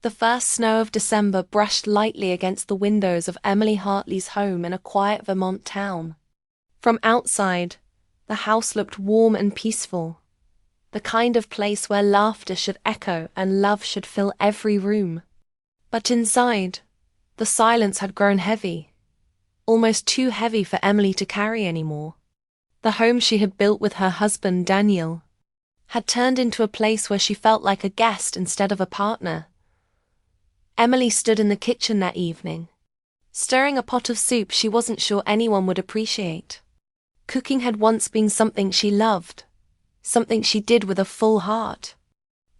The first snow of December brushed lightly against the windows of Emily Hartley's home in a quiet Vermont town. From outside, the house looked warm and peaceful, the kind of place where laughter should echo and love should fill every room. But inside, the silence had grown heavy, almost too heavy for Emily to carry anymore. The home she had built with her husband, Daniel, had turned into a place where she felt like a guest instead of a partner. Emily stood in the kitchen that evening, stirring a pot of soup she wasn't sure anyone would appreciate. Cooking had once been something she loved, something she did with a full heart.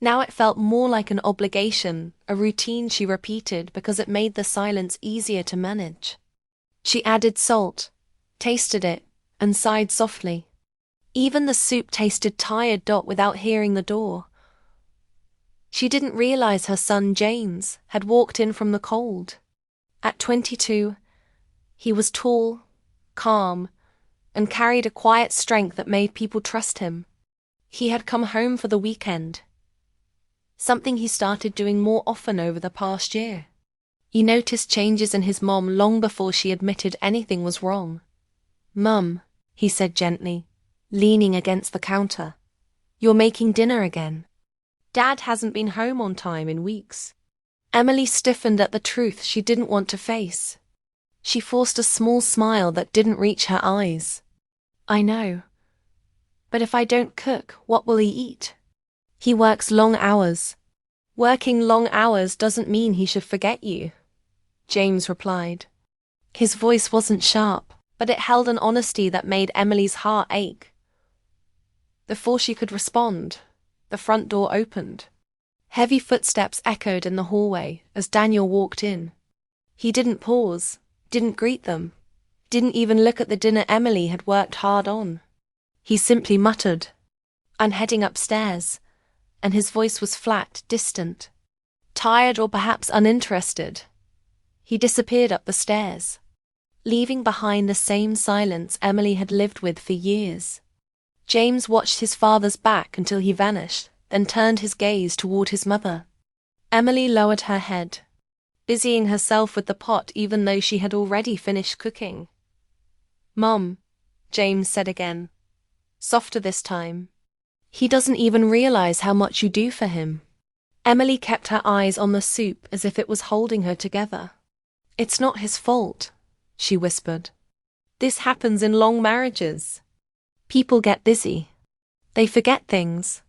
Now it felt more like an obligation, a routine she repeated because it made the silence easier to manage. She added salt, tasted it, and sighed softly. Even the soup tasted tired. Without hearing the door. She didn't realize her son James had walked in from the cold. At 22, he was tall, calm, and carried a quiet strength that made people trust him. He had come home for the weekend, something he started doing more often over the past year. He noticed changes in his mom long before she admitted anything was wrong. "Mum," he said gently, leaning against the counter, "you're making dinner again. Dad hasn't been home on time in weeks." Emily stiffened at the truth she didn't want to face. She forced a small smile that didn't reach her eyes. "I know. But if I don't cook, what will he eat? He works long hours." "Working long hours doesn't mean he should forget you," James replied. His voice wasn't sharp, but it held an honesty that made Emily's heart ache. Before she could respond, the front door opened. Heavy footsteps echoed in the hallway as Daniel walked in. He didn't pause, didn't greet them, didn't even look at the dinner Emily had worked hard on. He simply muttered, "I'm heading upstairs," and his voice was flat, distant, tired or perhaps uninterested. He disappeared up the stairs, leaving behind the same silence Emily had lived with for years. James watched his father's back until he vanished, then turned his gaze toward his mother. Emily lowered her head, busying herself with the pot even though she had already finished cooking. "Mom," James said again, softer this time. "He doesn't even realize how much you do for him." Emily kept her eyes on the soup as if it was holding her together. "It's not his fault," she whispered. "This happens in long marriages. People get busy. They forget things.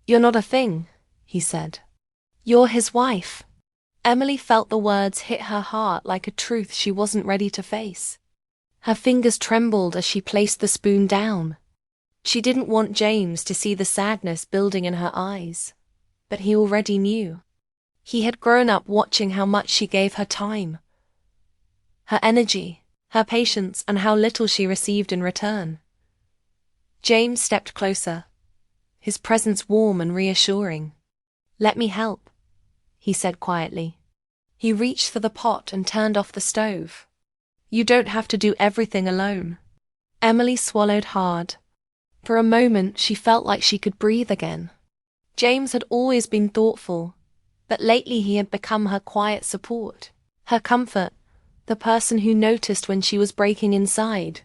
You're not a thing," he said. "You're his wife." Emily felt the words hit her heart like a truth she wasn't ready to face. Her fingers trembled as she placed the spoon down. She didn't want James to see the sadness building in her eyes, but he already knew. He had grown up watching how much she gave her time, her energy, her patience, and how little she received in return. James stepped closer, his presence warm and reassuring. "Let me help," he said quietly. He reached for the pot and turned off the stove. "You don't have to do everything alone." Emily swallowed hard. For a moment, she felt like she could breathe again. James had always been thoughtful, but lately he had become her quiet support, her comfort, the person who noticed when she was breaking inside.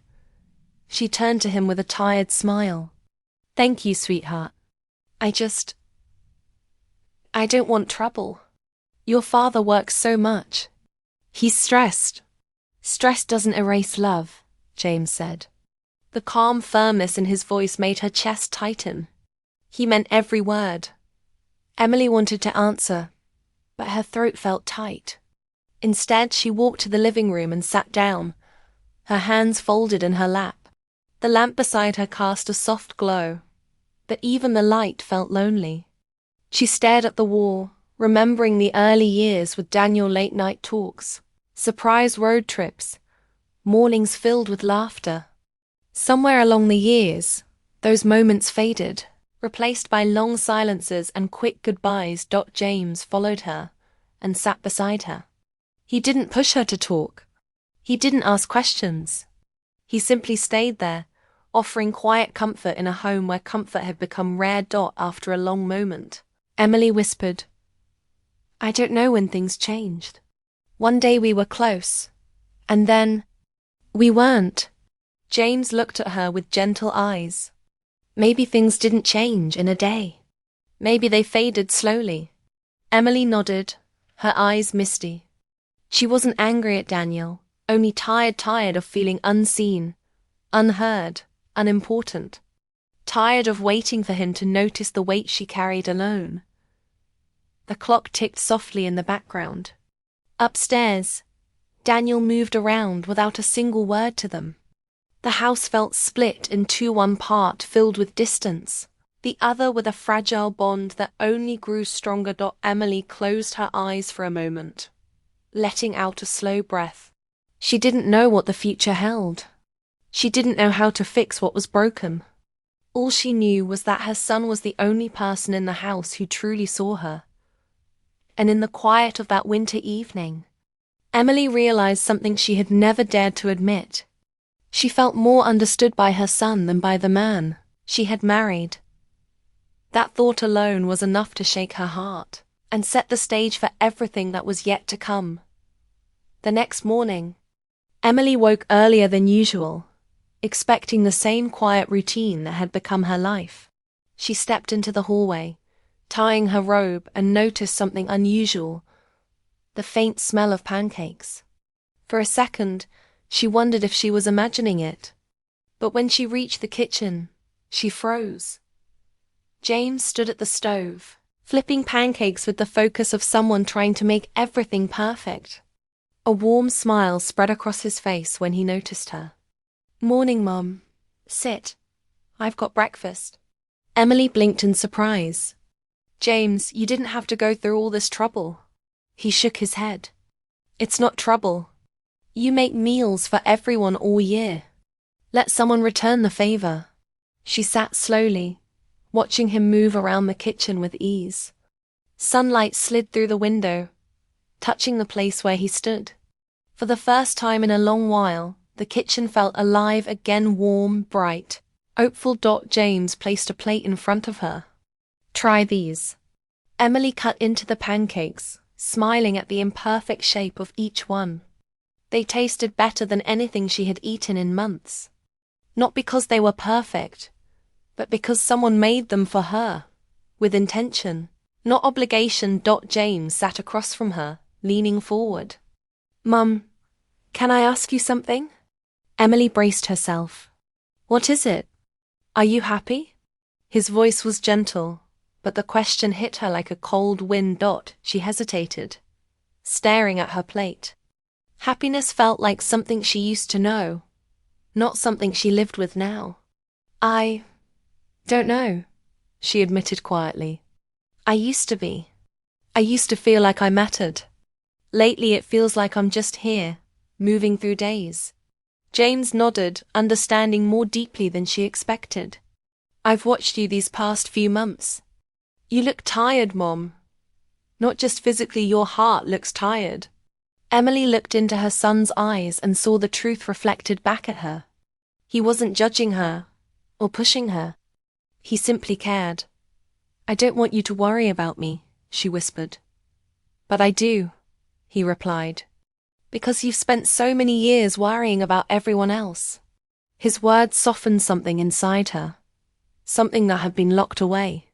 She turned to him with a tired smile. "Thank you, sweetheart. I don't want trouble. Your father works so much. He's stressed." "Stress doesn't erase love," James said. The calm firmness in his voice made her chest tighten. He meant every word. Emily wanted to answer, but her throat felt tight. Instead, she walked to the living room and sat down, her hands folded in her lap. The lamp beside her cast a soft glow, but even the light felt lonely. She stared at the wall, remembering the early years with Daniel, late-night talks, surprise road trips, mornings filled with laughter. Somewhere along the years, those moments faded, replaced by long silences and quick goodbyes. James followed her and sat beside her. He didn't push her to talk. He didn't ask questions. He simply stayed there, offering quiet comfort in a home where comfort had become rare. After a long moment, Emily whispered, I don't know when things changed. One day we were close, and then we weren't. James looked at her with gentle eyes. Maybe things didn't change in a day. Maybe they faded slowly. Emily nodded, her eyes misty. She wasn't angry at Daniel, only tired of feeling unseen, unheard, unimportant. Tired of waiting for him to notice the weight she carried alone. The clock ticked softly in the background. Upstairs, Daniel moved around without a single word to them. The house felt split into one part filled with distance, the other with a fragile bond that only grew stronger. Emily closed her eyes for a moment, letting out a slow breath. She didn't know what the future held. She didn't know how to fix what was broken. All she knew was that her son was the only person in the house who truly saw her. And in the quiet of that winter evening, Emily realized something she had never dared to admit. She felt more understood by her son than by the man she had married. That thought alone was enough to shake her heart and set the stage for everything that was yet to come. The next morning, Emily woke earlier than usual, expecting the same quiet routine that had become her life. She stepped into the hallway, tying her robe, and noticed something unusual: the faint smell of pancakes. For a second, she wondered if she was imagining it. But when she reached the kitchen, she froze. James stood at the stove, flipping pancakes with the focus of someone trying to make everything perfect. A warm smile spread across his face when he noticed her. "Morning, Mom. Sit. I've got breakfast." Emily blinked in surprise. "James, you didn't have to go through all this trouble." He shook his head. "It's not trouble. You make meals for everyone all year. Let someone return the favor." She sat slowly, watching him move around the kitchen with ease. Sunlight slid through the window, touching the place where he stood. For the first time in a long while, the kitchen felt alive again, warm, bright, hopeful. James placed a plate in front of her. "Try these." Emily cut into the pancakes, smiling at the imperfect shape of each one. They tasted better than anything she had eaten in months. Not because they were perfect, but because someone made them for her, with intention, not obligation. James sat across from her, leaning forward. "Mum, can I ask you something?" Emily braced herself. "What is it? Are you happy?" His voice was gentle, but the question hit her like a cold wind. She hesitated, staring at her plate. Happiness felt like something she used to know, not something she lived with now. "I don't know," she admitted quietly. "I used to be. I used to feel like I mattered. Lately it feels like I'm just here, moving through days." James nodded, understanding more deeply than she expected. "I've watched you these past few months. You look tired, Mom. Not just physically, your heart looks tired." Emily looked into her son's eyes and saw the truth reflected back at her. He wasn't judging her or pushing her. He simply cared. "I don't want you to worry about me," she whispered. "But I do," he replied. "Because you've spent so many years worrying about everyone else." His words softened something inside her, something that had been locked away.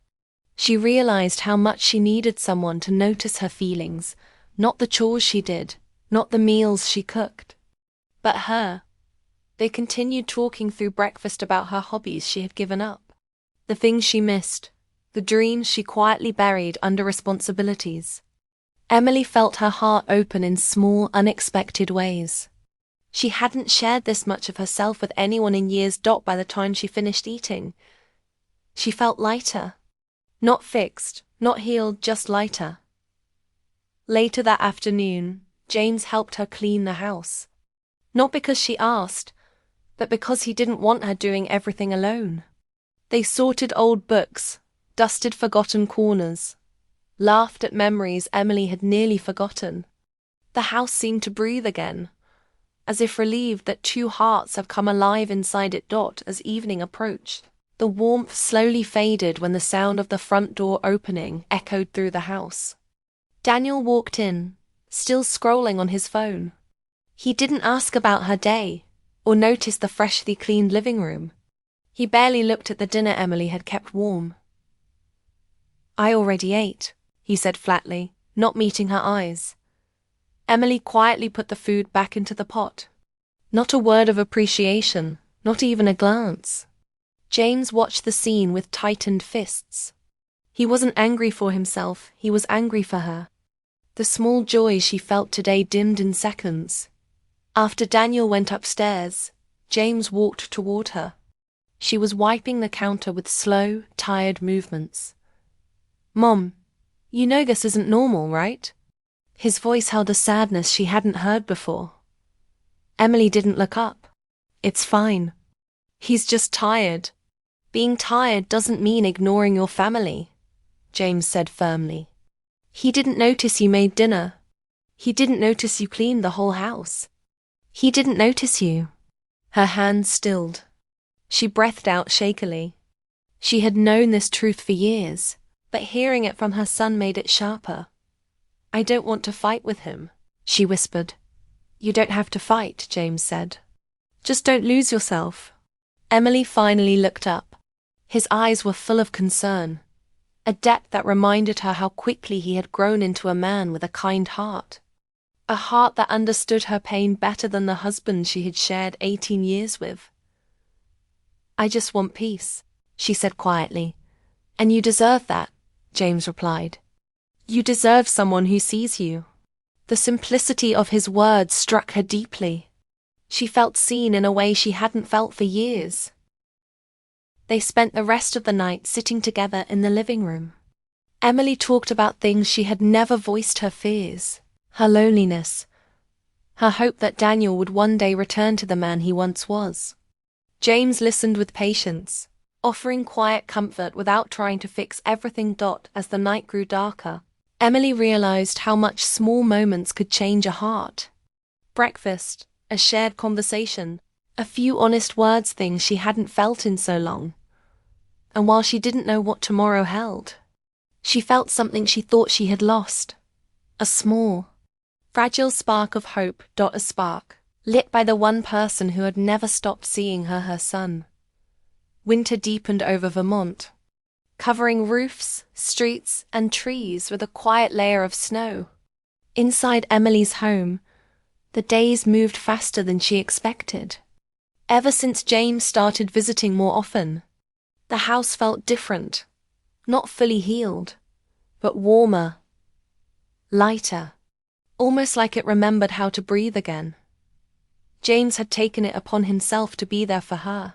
She realized how much she needed someone to notice her feelings, not the chores she did, not the meals she cooked, but her. They continued talking through breakfast about her hobbies she had given up, the things she missed, the dreams she quietly buried under responsibilities. Emily felt her heart open in small, unexpected ways. She hadn't shared this much of herself with anyone in years. By the time she finished eating, she felt lighter. Not fixed, not healed, just lighter. Later that afternoon, James helped her clean the house. Not because she asked, but because he didn't want her doing everything alone. They sorted old books, dusted forgotten corners, laughed at memories Emily had nearly forgotten. The house seemed to breathe again, as if relieved that two hearts have come alive inside it. As evening approached, the warmth slowly faded when the sound of the front door opening echoed through the house. Daniel walked in, still scrolling on his phone. He didn't ask about her day, or notice the freshly cleaned living room. He barely looked at the dinner Emily had kept warm. "I already ate," he said flatly, not meeting her eyes. Emily quietly put the food back into the pot. Not a word of appreciation, not even a glance. James watched the scene with tightened fists. He wasn't angry for himself, he was angry for her. The small joys she felt today dimmed in seconds. After Daniel went upstairs, James walked toward her. She was wiping the counter with slow, tired movements. "Mom, you know this isn't normal, right?" His voice held a sadness she hadn't heard before. Emily didn't look up. "It's fine. He's just tired." "Being tired doesn't mean ignoring your family," James said firmly. "He didn't notice you made dinner. He didn't notice you cleaned the whole house. He didn't notice you." Her hands stilled. She breathed out shakily. She had known this truth for years, but hearing it from her son made it sharper. "I don't want to fight with him," she whispered. "You don't have to fight," James said. "Just don't lose yourself." Emily finally looked up. His eyes were full of concern, a depth that reminded her how quickly he had grown into a man with a kind heart. A heart that understood her pain better than the husband she had shared 18 years with. "I just want peace," she said quietly. "And you deserve that," James replied. "You deserve someone who sees you." The simplicity of his words struck her deeply. She felt seen in a way she hadn't felt for years. They spent the rest of the night sitting together in the living room. Emily talked about things she had never voiced: her fears, her loneliness, her hope that Daniel would one day return to the man he once was. James listened with patience, offering quiet comfort without trying to fix everything. As the night grew darker, Emily realized how much small moments could change a heart. Breakfast, a shared conversation, a few honest words, things she hadn't felt in so long. And while she didn't know what tomorrow held, she felt something she thought she had lost. A small, fragile spark of hope. A spark, lit by the one person who had never stopped seeing her son. Winter deepened over Vermont, covering roofs, streets, and trees with a quiet layer of snow. Inside Emily's home, the days moved faster than she expected. Ever since James started visiting more often, the house felt different, not fully healed, but warmer, lighter, almost like it remembered how to breathe again. James had taken it upon himself to be there for her,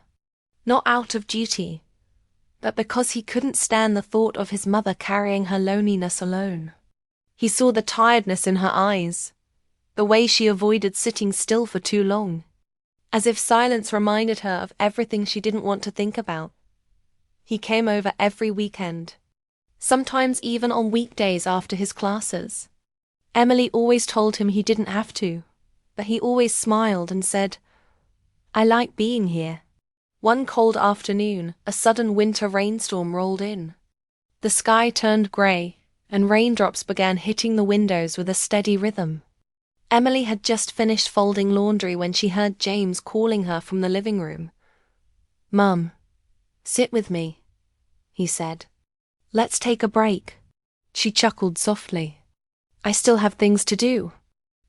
not out of duty, but because he couldn't stand the thought of his mother carrying her loneliness alone. He saw the tiredness in her eyes, the way she avoided sitting still for too long, as if silence reminded her of everything she didn't want to think about. He came over every weekend, sometimes even on weekdays after his classes. Emily always told him he didn't have to, but he always smiled and said, "I like being here." One cold afternoon, a sudden winter rainstorm rolled in. The sky turned grey, and raindrops began hitting the windows with a steady rhythm. Emily had just finished folding laundry when she heard James calling her from the living room. "Mum, sit with me," he said. "Let's take a break." She chuckled softly. "I still have things to do."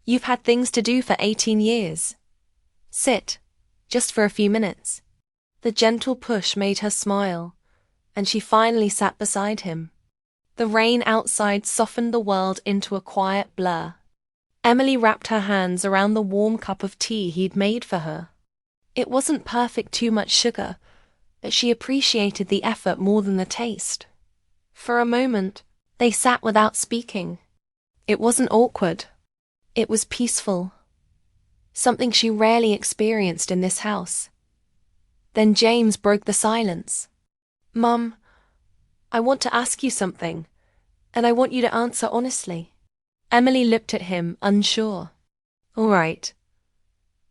"You've had things to do for 18 years. Sit, just for a few minutes." The gentle push made her smile, and she finally sat beside him. The rain outside softened the world into a quiet blur. Emily wrapped her hands around the warm cup of tea he'd made for her. It wasn't perfect, too much sugar, but she appreciated the effort more than the taste. For a moment, they sat without speaking. It wasn't awkward. It was peaceful, something she rarely experienced in this house. Then James broke the silence. "Mum, I want to ask you something, and I want you to answer honestly." Emily looked at him, unsure. "All right.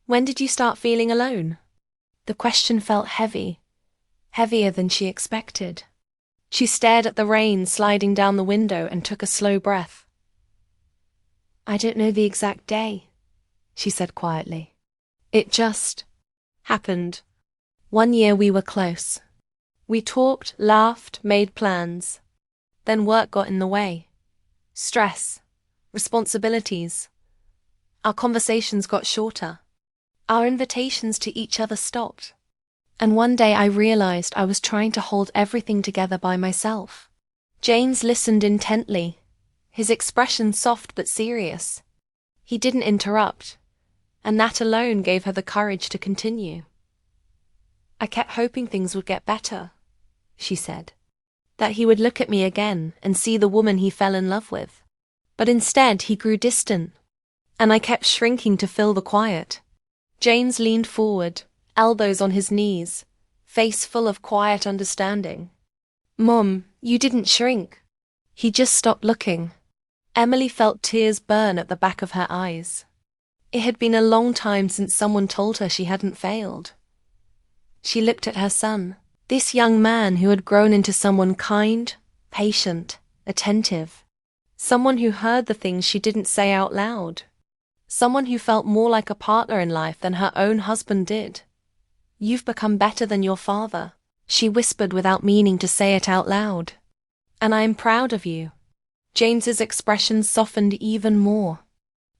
When did you start feeling alone?" The question felt heavy, heavier than she expected. She stared at the rain sliding down the window and took a slow breath. I don't know the exact day, she said quietly. It just happened. One year we were close. We talked, laughed, made plans. Then work got in the way. Stress, responsibilities. Our conversations got shorter. Our invitations to each other stopped. And one day I realized I was trying to hold everything together by myself. James listened intently, his expression soft but serious. He didn't interrupt, and that alone gave her the courage to continue. I kept hoping things would get better, she said. That he would look at me again and see the woman he fell in love with. But instead he grew distant, and I kept shrinking to fill the quiet. James leaned forward, elbows on his knees, face full of quiet understanding. Mom, you didn't shrink. He just stopped looking. Emily felt tears burn at the back of her eyes. It had been a long time since someone told her she hadn't failed. She looked at her son, this young man who had grown into someone kind, patient, attentive. Someone who heard the things she didn't say out loud. Someone who felt more like a partner in life than her own husband did. You've become better than your father, she whispered without meaning to say it out loud. And I am proud of you. James's expression softened even more.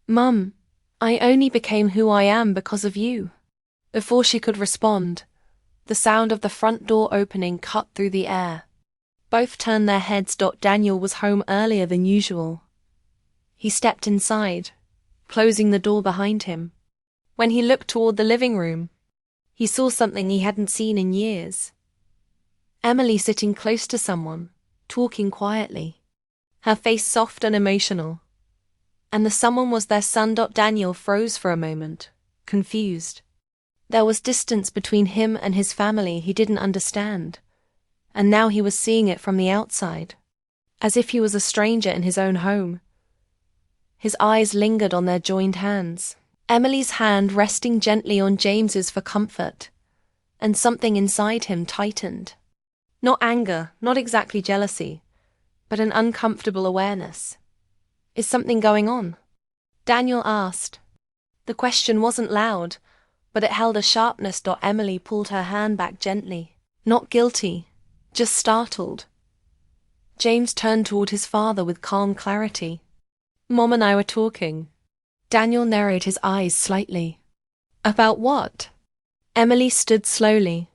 Mum, I only became who I am because of you. Before she could respond, the sound of the front door opening cut through the air. Both turned their heads. Daniel was home earlier than usual. He stepped inside, closing the door behind him. When he looked toward the living room, he saw something he hadn't seen in years. Emily sitting close to someone, talking quietly, her face soft and emotional. And the someone was their son. Daniel froze for a moment, confused. There was distance between him and his family he didn't understand, and now he was seeing it from the outside, as if he was a stranger in his own home. His eyes lingered on their joined hands, Emily's hand resting gently on James's for comfort, and something inside him tightened. Not anger, not exactly jealousy, but an uncomfortable awareness. Is something going on? Daniel asked. The question wasn't loud, but it held a sharpness. Emily pulled her hand back gently, not guilty, just startled. James turned toward his father with calm clarity. Mom and I were talking. Daniel narrowed his eyes slightly. About what? Emily stood slowly.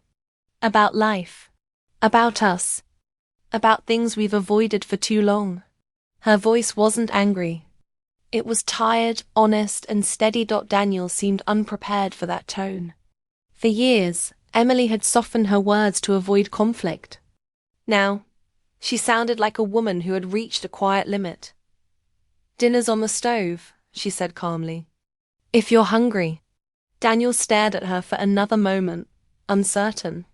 About life. About us. About things we've avoided for too long. Her voice wasn't angry. It was tired, honest, and steady. Daniel seemed unprepared for that tone. For years, Emily had softened her words to avoid conflict. Now, she sounded like a woman who had reached a quiet limit. Dinner's on the stove, she said calmly. If you're hungry. Daniel stared at her for another moment, uncertain.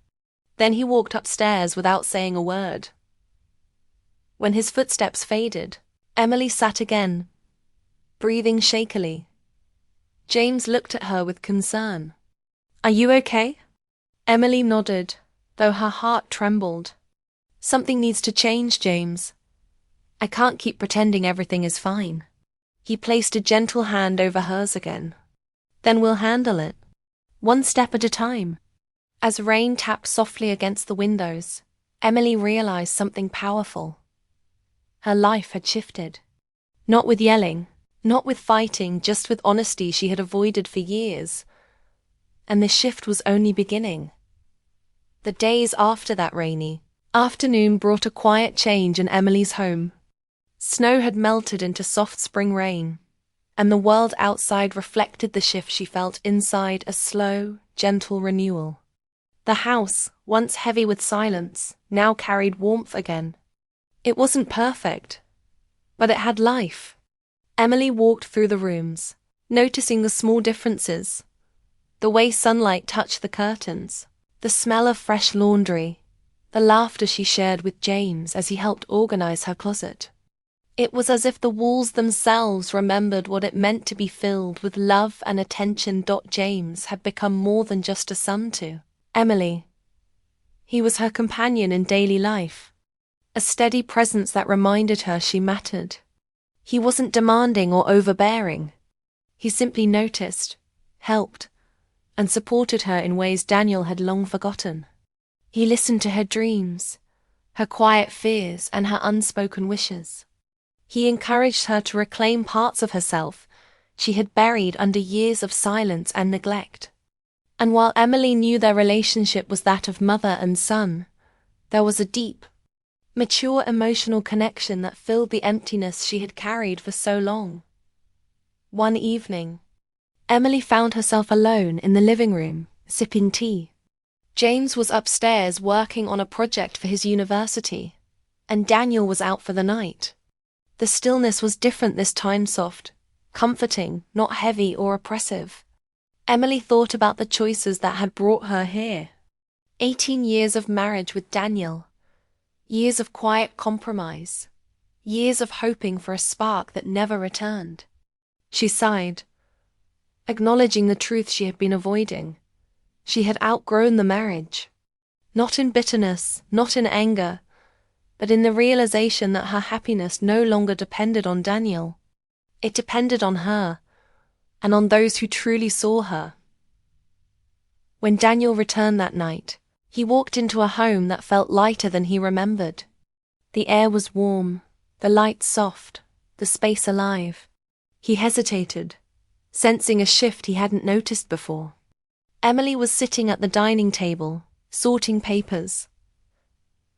Then he walked upstairs without saying a word. When his footsteps faded, Emily sat again, breathing shakily. James looked at her with concern. Are you okay? Emily nodded, though her heart trembled. Something needs to change, James. I can't keep pretending everything is fine. He placed a gentle hand over hers again. Then we'll handle it, one step at a time. As rain tapped softly against the windows, Emily realized something powerful. Her life had shifted. Not with yelling, not with fighting, just with honesty she had avoided for years. And the shift was only beginning. The days after that rainy afternoon brought a quiet change in Emily's home. Snow had melted into soft spring rain, and the world outside reflected the shift she felt inside, a slow, gentle renewal. The house, once heavy with silence, now carried warmth again. It wasn't perfect, but it had life. Emily walked through the rooms, noticing the small differences. The way sunlight touched the curtains, the smell of fresh laundry, the laughter she shared with James as he helped organize her closet. It was as if the walls themselves remembered what it meant to be filled with love and attention. James had become more than just a son to Emily. He was her companion in daily life, a steady presence that reminded her she mattered. He wasn't demanding or overbearing. He simply noticed, helped, and supported her in ways Daniel had long forgotten. He listened to her dreams, her quiet fears, and her unspoken wishes. He encouraged her to reclaim parts of herself she had buried under years of silence and neglect. And while Emily knew their relationship was that of mother and son, there was a deep, mature emotional connection that filled the emptiness she had carried for so long. One evening, Emily found herself alone in the living room, sipping tea. James was upstairs working on a project for his university, and Daniel was out for the night. The stillness was different this time, soft, comforting, not heavy or oppressive. Emily thought about the choices that had brought her here. 18 years of marriage with Daniel. Years of quiet compromise. Years of hoping for a spark that never returned. She sighed, acknowledging the truth she had been avoiding. She had outgrown the marriage. Not in bitterness, not in anger, but in the realization that her happiness no longer depended on Daniel. It depended on her, and on those who truly saw her. When Daniel returned that night, he walked into a home that felt lighter than he remembered. The air was warm, the light soft, the space alive. He hesitated, sensing a shift he hadn't noticed before. Emily was sitting at the dining table, sorting papers,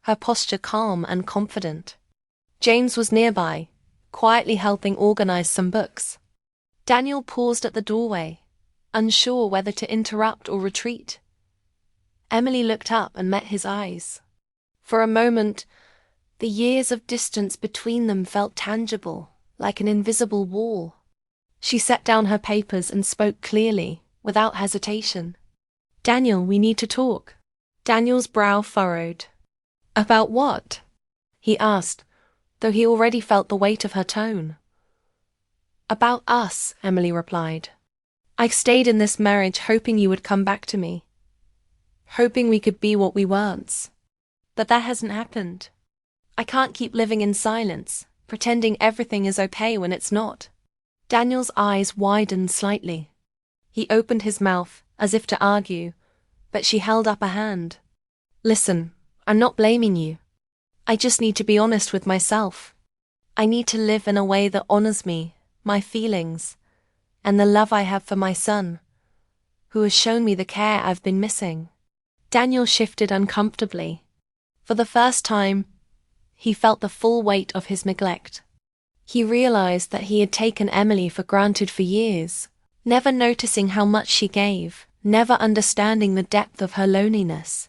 her posture calm and confident. James was nearby, quietly helping organize some books. Daniel paused at the doorway, unsure whether to interrupt or retreat. Emily looked up and met his eyes. For a moment, the years of distance between them felt tangible, like an invisible wall. She set down her papers and spoke clearly, without hesitation. "Daniel, we need to talk." Daniel's brow furrowed. "About what?" he asked, though he already felt the weight of her tone. "About us," Emily replied. "I stayed in this marriage hoping you would come back to me. Hoping we could be what we weren't. But that hasn't happened. I can't keep living in silence, pretending everything is okay when it's not." Daniel's eyes widened slightly. He opened his mouth, as if to argue, but she held up a hand. "Listen, I'm not blaming you. I just need to be honest with myself. I need to live in a way that honors me, my feelings, and the love I have for my son, who has shown me the care I've been missing." Daniel shifted uncomfortably. For the first time, he felt the full weight of his neglect. He realized that he had taken Emily for granted for years, never noticing how much she gave, never understanding the depth of her loneliness.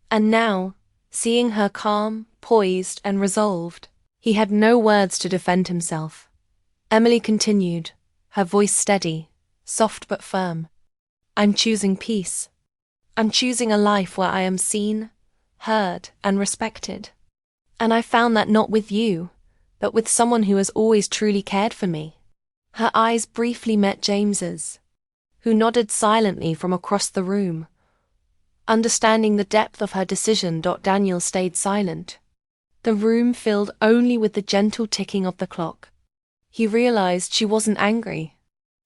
And now, seeing her calm, poised, and resolved, he had no words to defend himself. Emily continued, her voice steady, soft but firm. "I'm choosing peace. I'm choosing a life where I am seen, heard, and respected. And I found that not with you, but with someone who has always truly cared for me." Her eyes briefly met James's, who nodded silently from across the room. Understanding the depth of her decision, Daniel stayed silent. The room filled only with the gentle ticking of the clock. He realized she wasn't angry.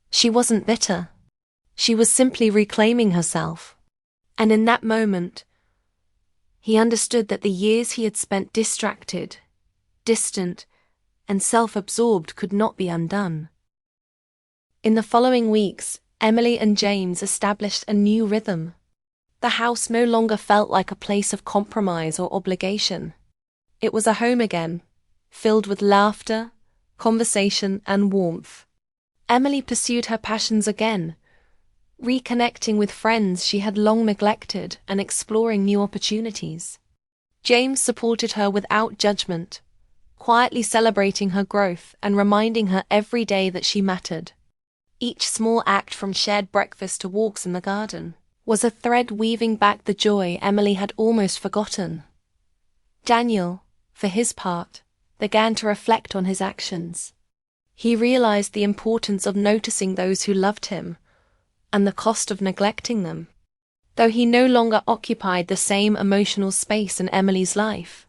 She wasn't bitter. She was simply reclaiming herself. And in that moment, he understood that the years he had spent distracted, distant, and self-absorbed could not be undone. In the following weeks, Emily and James established a new rhythm. The house no longer felt like a place of compromise or obligation. It was a home again, filled with laughter, conversation, and warmth. Emily pursued her passions again, reconnecting with friends she had long neglected and exploring new opportunities. James supported her without judgment, quietly celebrating her growth and reminding her every day that she mattered. Each small act, from shared breakfast to walks in the garden, was a thread weaving back the joy Emily had almost forgotten. Daniel, for his part, began to reflect on his actions. He realized the importance of noticing those who loved him, and the cost of neglecting them. Though he no longer occupied the same emotional space in Emily's life,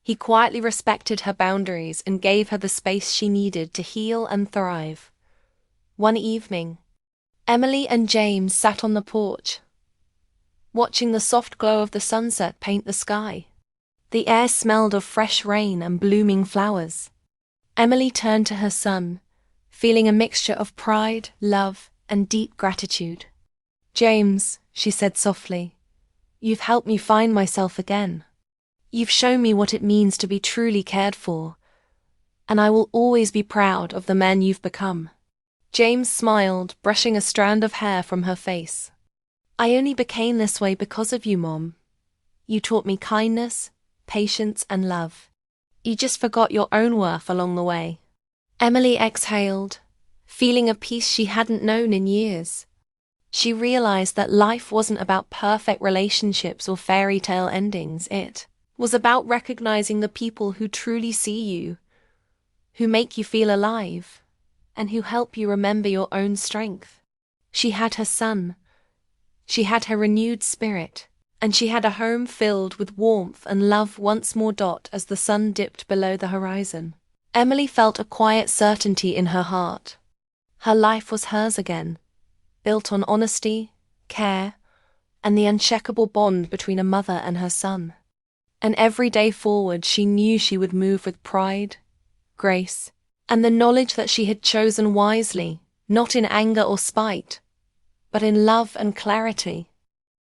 He quietly respected her boundaries and gave her the space she needed to heal and thrive. One evening, Emily and James sat on the porch, watching the soft glow of the sunset paint the sky. The air smelled of fresh rain and blooming flowers. Emily turned to her son, feeling a mixture of pride, love, and deep gratitude. "James," she said softly, "you've helped me find myself again. You've shown me what it means to be truly cared for, and I will always be proud of the man you've become." James smiled, brushing a strand of hair from her face. "I only became this way because of you, Mom. You taught me kindness, patience, and love. You just forgot your own worth along the way." Emily exhaled, feeling a peace she hadn't known in years. She realized that life wasn't about perfect relationships or fairy tale endings. It was about recognizing the people who truly see you, who make you feel alive, and who help you remember your own strength. She had her son, she had her renewed spirit, and she had a home filled with warmth and love once more. As the sun dipped below the horizon, Emily felt a quiet certainty in her heart. Her life was hers again, built on honesty, care, and the unshakable bond between a mother and her son. And every day forward she knew she would move with pride, grace, and the knowledge that she had chosen wisely, not in anger or spite, but in love and clarity.